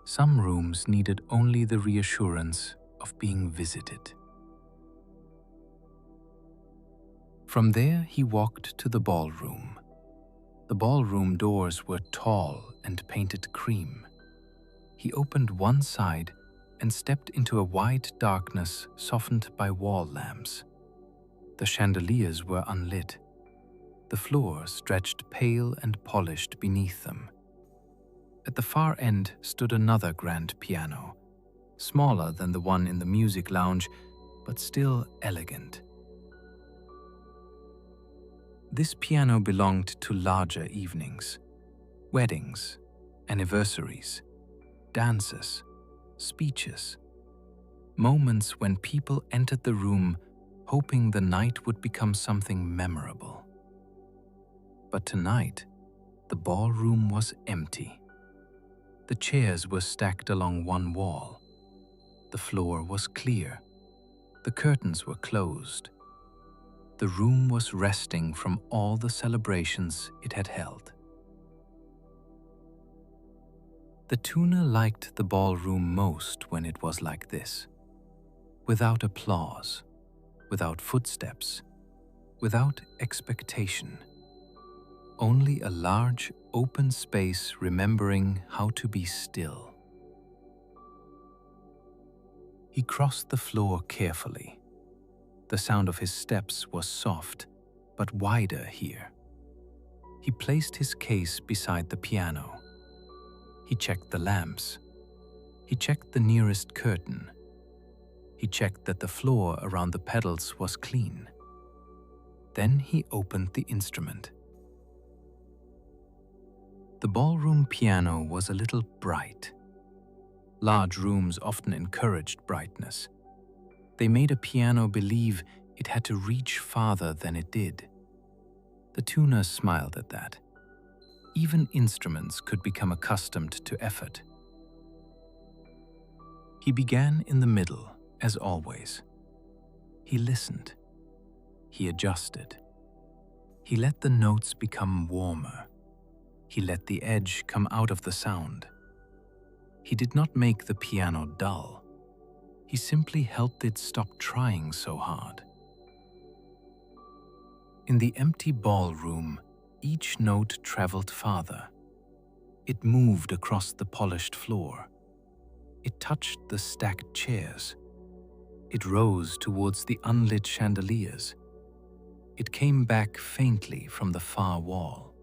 Some rooms needed only the reassurance of being visited. From there, he walked to the ballroom. The ballroom doors were tall and painted cream. He opened one side and stepped into a wide darkness softened by wall lamps. The chandeliers were unlit. The floor stretched pale and polished beneath them. At the far end stood another grand piano, smaller than the one in the music lounge, but still elegant. This piano belonged to larger evenings: weddings, anniversaries, dances, speeches, moments when people entered the room hoping the night would become something memorable. But tonight, the ballroom was empty. The chairs were stacked along one wall. The floor was clear. The curtains were closed. The room was resting from all the celebrations it had held. The tuner liked the ballroom most when it was like this, without applause, without footsteps, without expectation. Only a large, open space remembering how to be still. He crossed the floor carefully. The sound of his steps was soft, but wider here. He placed his case beside the piano. He checked the lamps. He checked the nearest curtain. He checked that the floor around the pedals was clean. Then he opened the instrument. The ballroom piano was a little bright. Large rooms often encouraged brightness. They made a piano believe it had to reach farther than it did. The tuner smiled at that. Even instruments could become accustomed to effort. He began in the middle, as always. He listened. He adjusted. He let the notes become warmer. He let the edge come out of the sound. He did not make the piano dull. He simply helped it stop trying so hard. In the empty ballroom, each note traveled farther. It moved across the polished floor. It touched the stacked chairs. It rose towards the unlit chandeliers. It came back faintly from the far wall.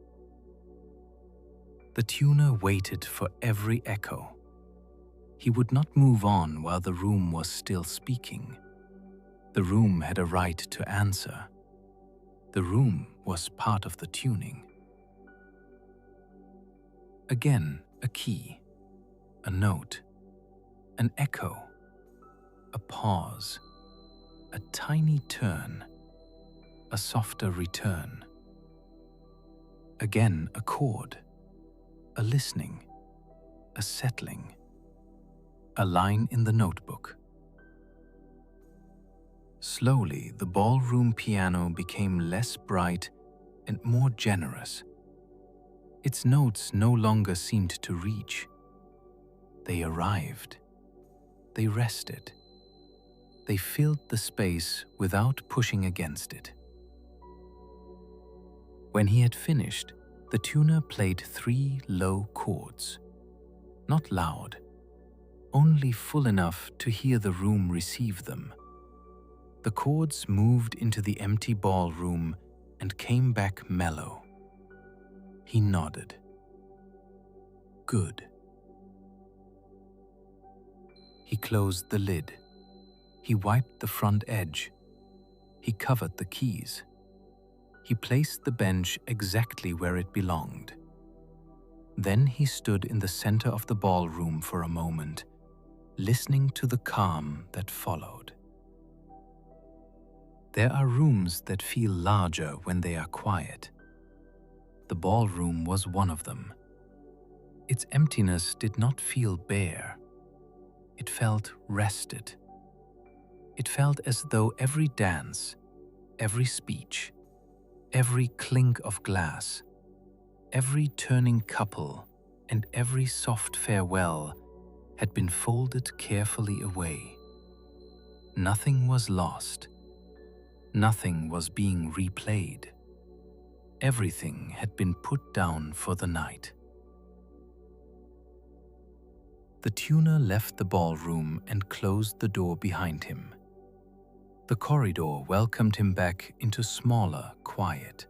The tuner waited for every echo. He would not move on while the room was still speaking. The room had a right to answer. The room was part of the tuning. Again, a key, a note, an echo, a pause, a tiny turn, a softer return. Again, a chord, a listening, a settling, a line in the notebook. Slowly, the ballroom piano became less bright and more generous. Its notes no longer seemed to reach. They arrived. They rested. They filled the space without pushing against it. When he had finished, the tuner played 3 low chords. Not loud, only full enough to hear the room receive them. The chords moved into the empty ballroom and came back mellow. He nodded. Good. He closed the lid. He wiped the front edge. He covered the keys. He placed the bench exactly where it belonged. Then he stood in the center of the ballroom for a moment, listening to the calm that followed. There are rooms that feel larger when they are quiet. The ballroom was one of them. Its emptiness did not feel bare. It felt rested. It felt as though every dance, every speech, every clink of glass, every turning couple, and every soft farewell had been folded carefully away. Nothing was lost. Nothing was being replayed. Everything had been put down for the night. The tuner left the ballroom and closed the door behind him. The corridor welcomed him back into smaller quiet.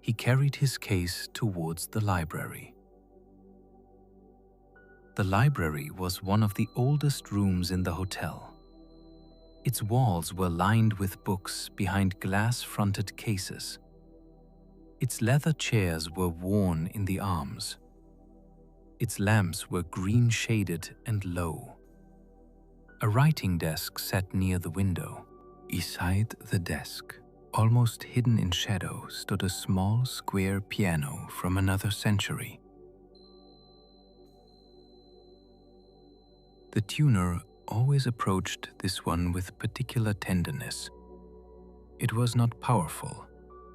He carried his case towards the library. The library was one of the oldest rooms in the hotel. Its walls were lined with books behind glass-fronted cases. Its leather chairs were worn in the arms. Its lamps were green-shaded and low. A writing desk sat near the window. Beside the desk, almost hidden in shadow, stood a small square piano from another century. The tuner always approached this one with particular tenderness. It was not powerful.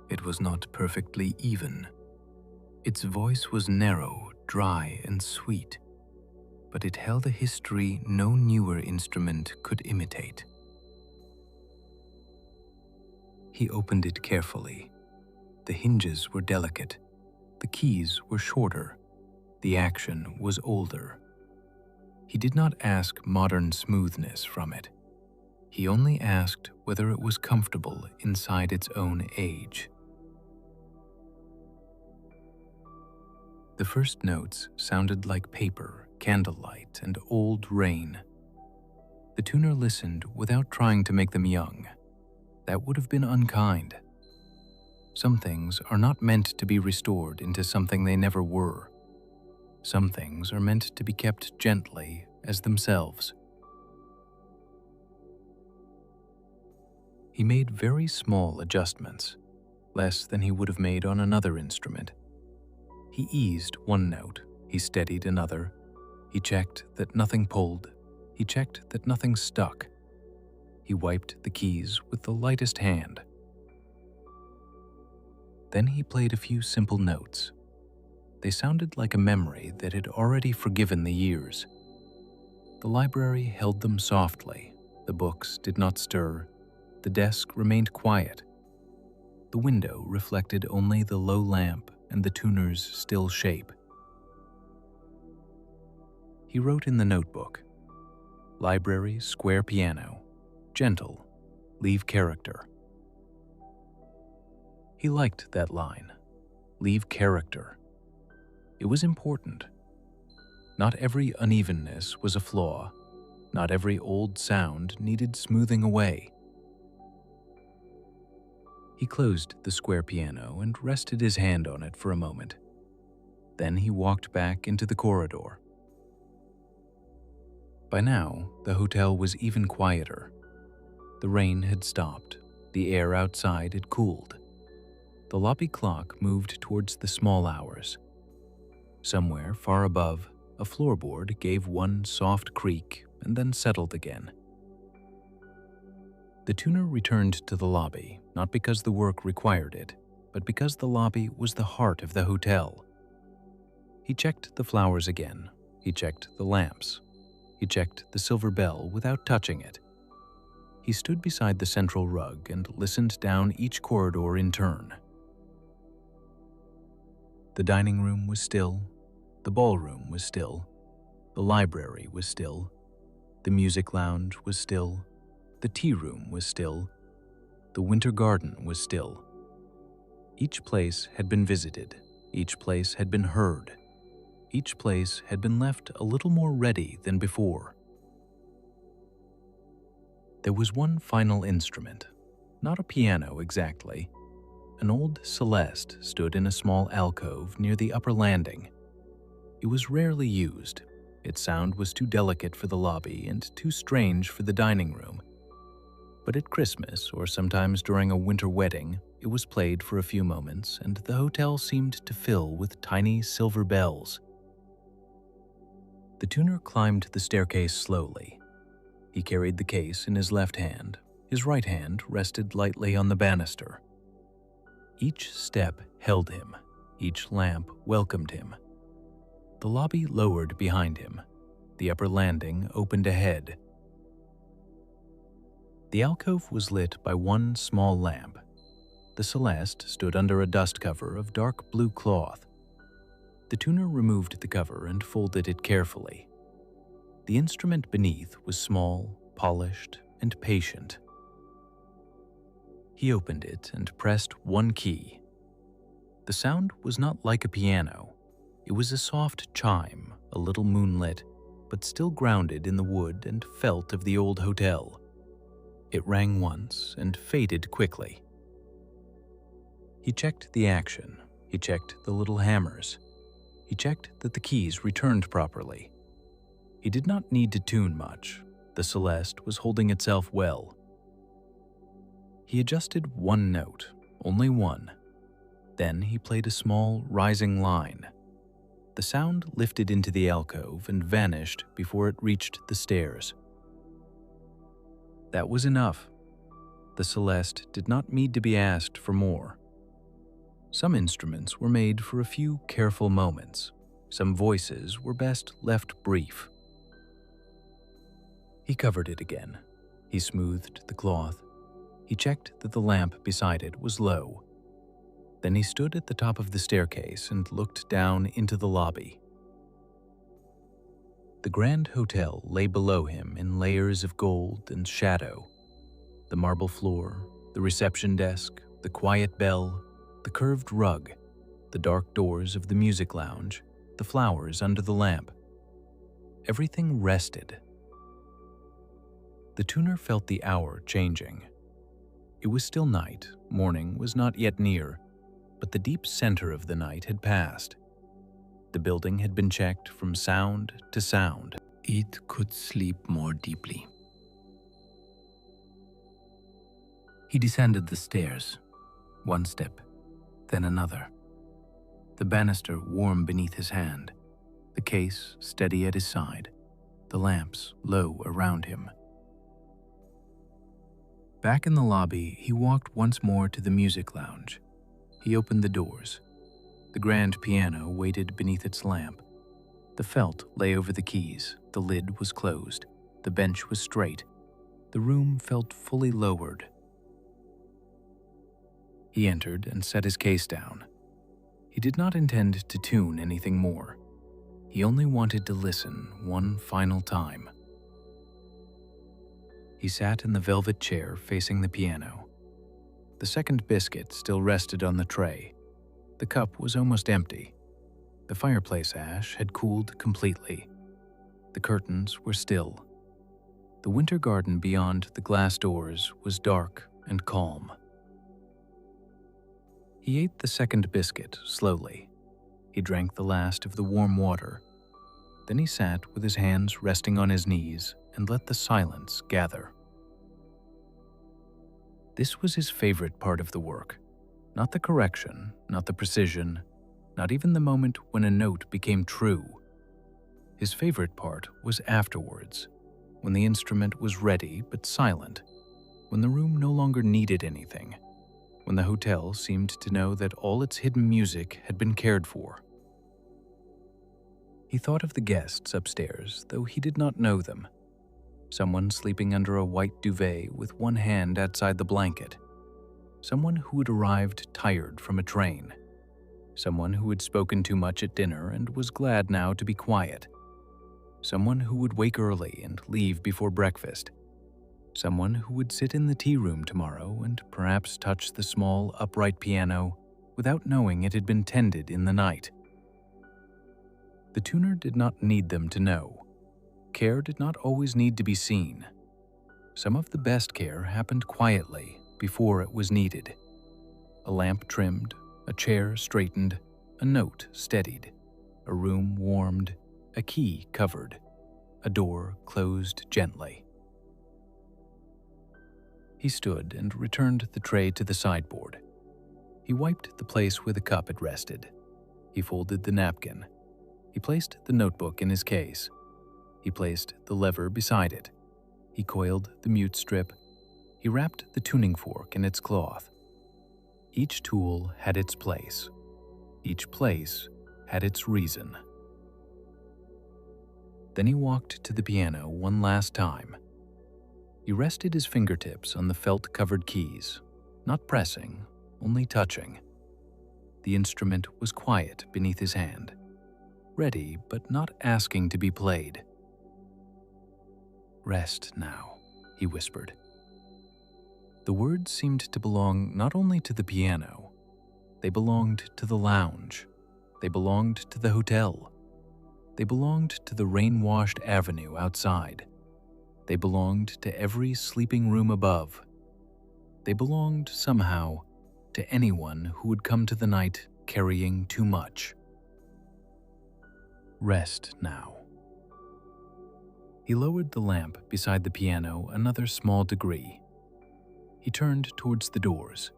It was not perfectly even. Its voice was narrow, dry, and sweet, but it held a history no newer instrument could imitate. He opened it carefully. The hinges were delicate. The keys were shorter. The action was older. He did not ask modern smoothness from it. He only asked whether it was comfortable inside its own age. The first notes sounded like paper, candlelight, and old rain. The tuner listened without trying to make them young. That would have been unkind. Some things are not meant to be restored into something they never were. Some things are meant to be kept gently as themselves. He made very small adjustments, less than he would have made on another instrument. He eased one note, he steadied another. He checked that nothing pulled. He checked that nothing stuck. He wiped the keys with the lightest hand. Then he played a few simple notes. They sounded like a memory that had already forgiven the years. The library held them softly. The books did not stir. The desk remained quiet. The window reflected only the low lamp and the tuner's still shape. He wrote in the notebook, "Library, square piano, gentle, leave character." He liked that line, leave character. It was important. Not every unevenness was a flaw. Not every old sound needed smoothing away. He closed the square piano and rested his hand on it for a moment. Then he walked back into the corridor. By now, the hotel was even quieter. The rain had stopped. The air outside had cooled. The lobby clock moved towards the small hours. Somewhere far above, a floorboard gave one soft creak and then settled again. The tuner returned to the lobby, not because the work required it, but because the lobby was the heart of the hotel. He checked the flowers again. He checked the lamps. He checked the silver bell without touching it. He stood beside the central rug and listened down each corridor in turn. The dining room was still. The ballroom was still. The library was still. The music lounge was still. The tea room was still. The winter garden was still. Each place had been visited. Each place had been heard. Each place had been left a little more ready than before. There was one final instrument, not a piano exactly. An old celeste stood in a small alcove near the upper landing. It was rarely used. Its sound was too delicate for the lobby and too strange for the dining room. But at Christmas, or sometimes during a winter wedding, it was played for a few moments, and the hotel seemed to fill with tiny silver bells. The tuner climbed the staircase slowly. He carried the case in his left hand. His right hand rested lightly on the banister. Each step held him. Each lamp welcomed him. The lobby lowered behind him. The upper landing opened ahead. The alcove was lit by one small lamp. The Celeste stood under a dust cover of dark blue cloth. The tuner removed the cover and folded it carefully. The instrument beneath was small, polished, and patient. He opened it and pressed one key. The sound was not like a piano. It was a soft chime, a little moonlit, but still grounded in the wood and felt of the old hotel. It rang once and faded quickly. He checked the action. He checked the little hammers. He checked that the keys returned properly. He did not need to tune much. The Celeste was holding itself well. He adjusted one note, only one. Then he played a small, rising line. The sound lifted into the alcove and vanished before it reached the stairs. That was enough. The Celeste did not need to be asked for more. Some instruments were made for a few careful moments. Some voices were best left brief. He covered it again. He smoothed the cloth. He checked that the lamp beside it was low. Then he stood at the top of the staircase and looked down into the lobby. The Grand Hotel lay below him in layers of gold and shadow. The marble floor, the reception desk, the quiet bell, the curved rug, the dark doors of the music lounge, the flowers under the lamp. Everything rested. The tuner felt the hour changing. It was still night, morning was not yet near, but the deep center of the night had passed. The building had been checked from sound to sound. It could sleep more deeply. He descended the stairs, one step, then another. The banister warm beneath his hand, the case steady at his side, the lamps low around him. Back in the lobby, he walked once more to the music lounge. He opened the doors. The grand piano waited beneath its lamp. The felt lay over the keys. The lid was closed. The bench was straight. The room felt fully lowered. He entered and set his case down. He did not intend to tune anything more. He only wanted to listen one final time. He sat in the velvet chair facing the piano. The second biscuit still rested on the tray. The cup was almost empty. The fireplace ash had cooled completely. The curtains were still. The winter garden beyond the glass doors was dark and calm. He ate the second biscuit slowly. He drank the last of the warm water. Then he sat with his hands resting on his knees and let the silence gather. This was his favorite part of the work. Not the correction, not the precision, not even the moment when a note became true. His favorite part was afterwards, when the instrument was ready but silent, when the room no longer needed anything, when the hotel seemed to know that all its hidden music had been cared for. He thought of the guests upstairs, though he did not know them. Someone sleeping under a white duvet with one hand outside the blanket. Someone who had arrived tired from a train. Someone who had spoken too much at dinner and was glad now to be quiet. Someone who would wake early and leave before breakfast. Someone who would sit in the tea room tomorrow and perhaps touch the small upright piano without knowing it had been tended in the night. The tuner did not need them to know. Care did not always need to be seen. Some of the best care happened quietly before it was needed. A lamp trimmed, a chair straightened, a note steadied, a room warmed, a key covered, a door closed gently. He stood and returned the tray to the sideboard. He wiped the place where the cup had rested. He folded the napkin. He placed the notebook in his case. He placed the lever beside it. He coiled the mute strip. He wrapped the tuning fork in its cloth. Each tool had its place. Each place had its reason. Then he walked to the piano one last time. He rested his fingertips on the felt-covered keys, not pressing, only touching. The instrument was quiet beneath his hand, ready but not asking to be played. "Rest now," he whispered. The words seemed to belong not only to the piano, they belonged to the lounge, they belonged to the hotel, they belonged to the rain-washed avenue outside, they belonged to every sleeping room above, they belonged somehow to anyone who would come to the night carrying too much. Rest now. He lowered the lamp beside the piano another small degree. He turned towards the doors.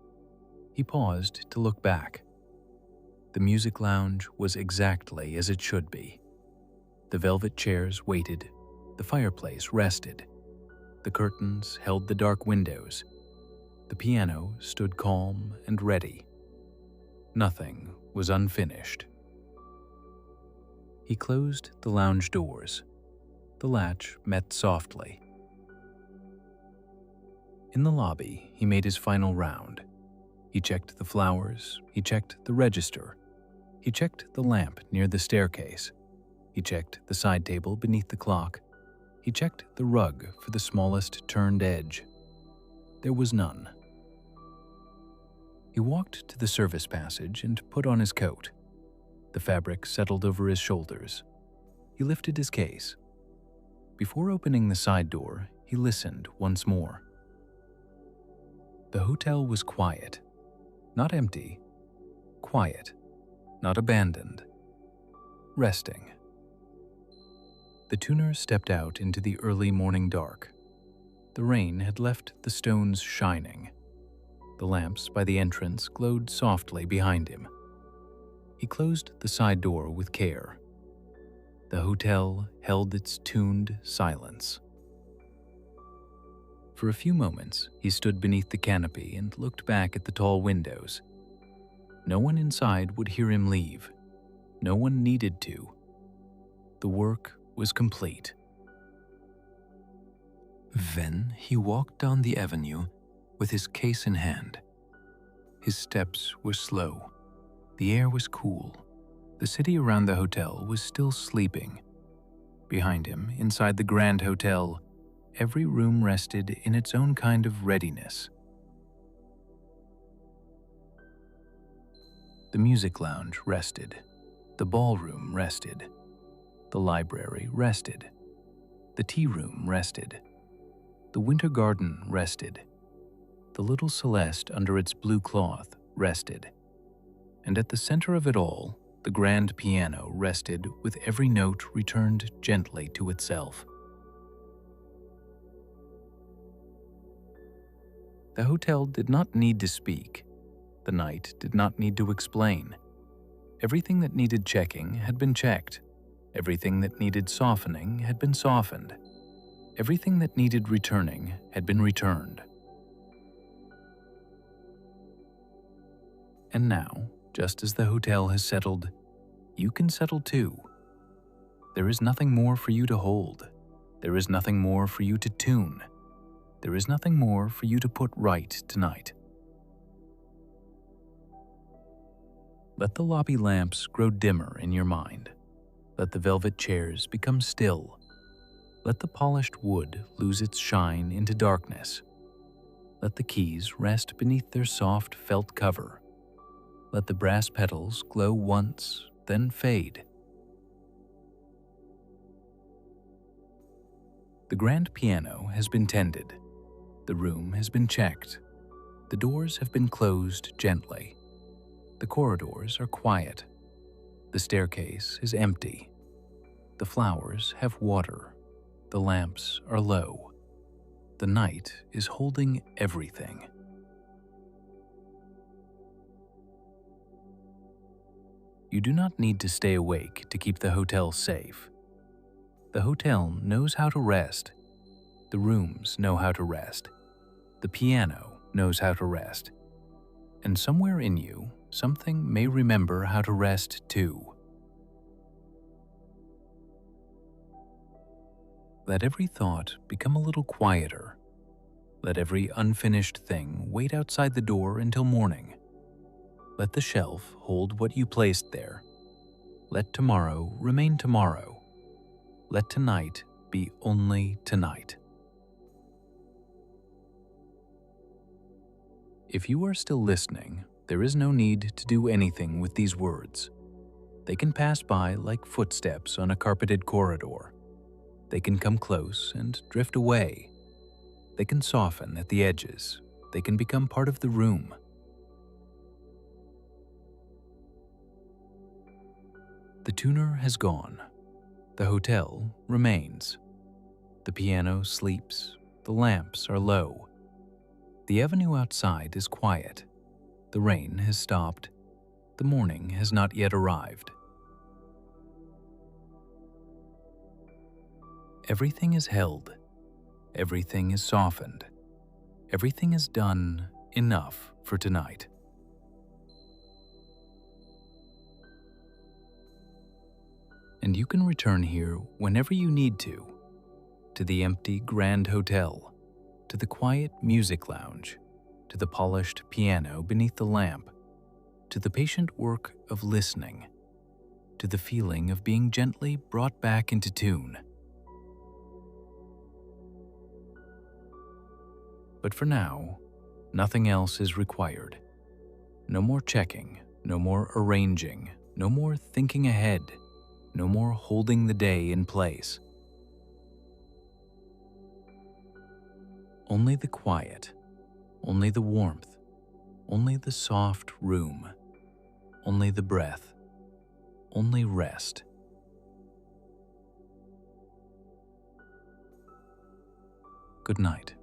He paused to look back. The music lounge was exactly as it should be. The velvet chairs waited. The fireplace rested. The curtains held the dark windows. The piano stood calm and ready. Nothing was unfinished. He closed the lounge doors. The latch met softly. In the lobby, he made his final round. He checked the flowers, he checked the register, he checked the lamp near the staircase, he checked the side table beneath the clock, he checked the rug for the smallest turned edge. There was none. He walked to the service passage and put on his coat. The fabric settled over his shoulders. He lifted his case. Before opening the side door, he listened once more. The hotel was quiet, not empty, quiet, not abandoned, resting. The tuner stepped out into the early morning dark. The rain had left the stones shining. The lamps by the entrance glowed softly behind him. He closed the side door with care. The hotel held its tuned silence. For a few moments, he stood beneath the canopy and looked back at the tall windows. No one inside would hear him leave. No one needed to. The work was complete. Then he walked down the avenue with his case in hand. His steps were slow. The air was cool. The city around the hotel was still sleeping. Behind him, inside the Grand Hotel, every room rested in its own kind of readiness. The music lounge rested. The ballroom rested. The library rested. The tea room rested. The winter garden rested. The little Celeste under its blue cloth rested. And at the center of it all, the grand piano rested with every note returned gently to itself. The hotel did not need to speak. The night did not need to explain. Everything that needed checking had been checked. Everything that needed softening had been softened. Everything that needed returning had been returned. And now, just as the hotel has settled, you can settle too. There is nothing more for you to hold. There is nothing more for you to tune. There is nothing more for you to put right tonight. Let the lobby lamps grow dimmer in your mind. Let the velvet chairs become still. Let the polished wood lose its shine into darkness. Let the keys rest beneath their soft felt cover. Let the brass petals glow once, then fade. The grand piano has been tended. The room has been checked. The doors have been closed gently. The corridors are quiet. The staircase is empty. The flowers have water. The lamps are low. The night is holding everything. You do not need to stay awake to keep the hotel safe. The hotel knows how to rest. The rooms know how to rest. The piano knows how to rest. And somewhere in you, something may remember how to rest too. Let every thought become a little quieter. Let every unfinished thing wait outside the door until morning. Let the shelf hold what you placed there. Let tomorrow remain tomorrow. Let tonight be only tonight. If you are still listening, there is no need to do anything with these words. They can pass by like footsteps on a carpeted corridor. They can come close and drift away. They can soften at the edges. They can become part of the room. The tuner has gone. The hotel remains. The piano sleeps. The lamps are low. The avenue outside is quiet. The rain has stopped. The morning has not yet arrived. Everything is held. Everything is softened. Everything is done enough for tonight. And you can return here whenever you need to the empty Grand Hotel, to the quiet music lounge, to the polished piano beneath the lamp, to the patient work of listening, to the feeling of being gently brought back into tune. But for now, nothing else is required. No more checking, no more arranging, no more thinking ahead, no more holding the day in place. Only the quiet, only the warmth, only the soft room, only the breath, only rest. Good night.